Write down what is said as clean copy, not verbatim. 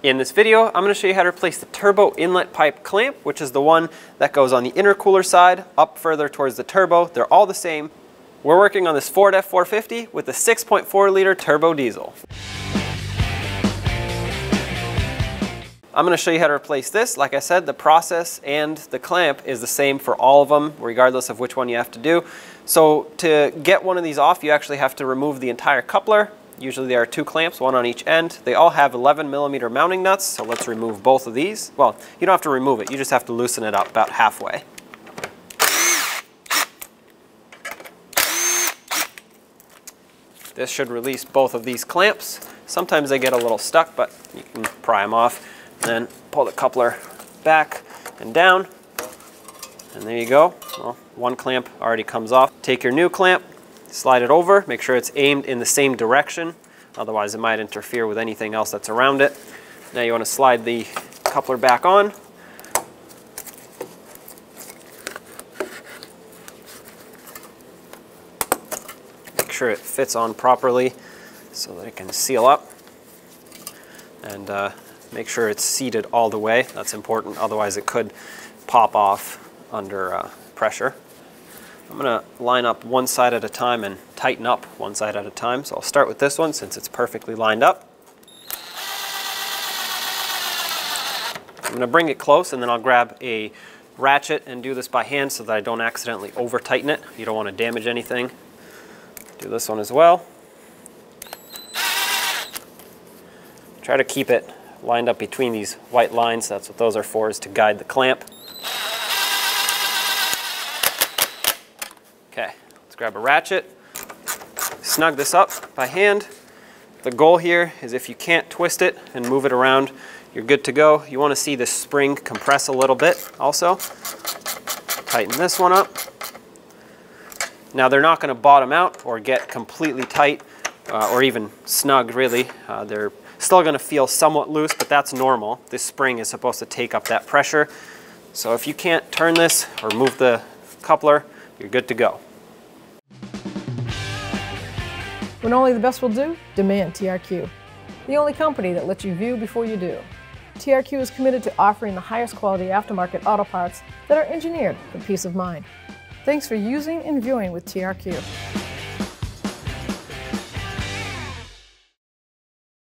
In this video, I'm going to show you how to replace the turbo inlet pipe clamp, which is the one that goes on the intercooler side, up further towards the turbo. They're all the same. We're working on this Ford F-450 with a 6.4 liter turbo diesel. I'm going to show you how to replace this. Like I said, the process and the clamp is the same for all of them, regardless of which one you have to do. So to get one of these off, you actually have to remove the entire coupler. Usually there are two clamps, one on each end. They all have 11mm mounting nuts, so let's remove both of these. Well, you don't have to remove it, you just have to loosen it up about halfway. This should release both of these clamps. Sometimes they get a little stuck, but you can pry them off. Then pull the coupler back and down, and there you go. Well, one clamp already comes off. Take your new clamp, slide it over, make sure it's aimed in the same direction, otherwise it might interfere with anything else that's around it. Now you want to slide the coupler back on. Make sure it fits on properly so that it can seal up, and make sure it's seated all the way. That's important, otherwise it could pop off under pressure. I'm going to line up one side at a time and tighten up one side at a time. So I'll start with this one since it's perfectly lined up. I'm going to bring it close, and then I'll grab a ratchet and do this by hand so that I don't accidentally over tighten it. You don't want to damage anything. Do this one as well. Try to keep it lined up between these white lines. That's what those are for, is to guide the clamp. Okay, let's grab a ratchet, snug this up by hand. The goal here is if you can't twist it and move it around, you're good to go. You want to see this spring compress a little bit also. Tighten this one up. Now they're not going to bottom out or get completely tight or even snug really. They're still going to feel somewhat loose, but that's normal. This spring is supposed to take up that pressure. So if you can't turn this or move the coupler, you're good to go. When only the best will do, demand TRQ. The only company that lets you view before you do. TRQ is committed to offering the highest quality aftermarket auto parts that are engineered for peace of mind. Thanks for using and viewing with TRQ.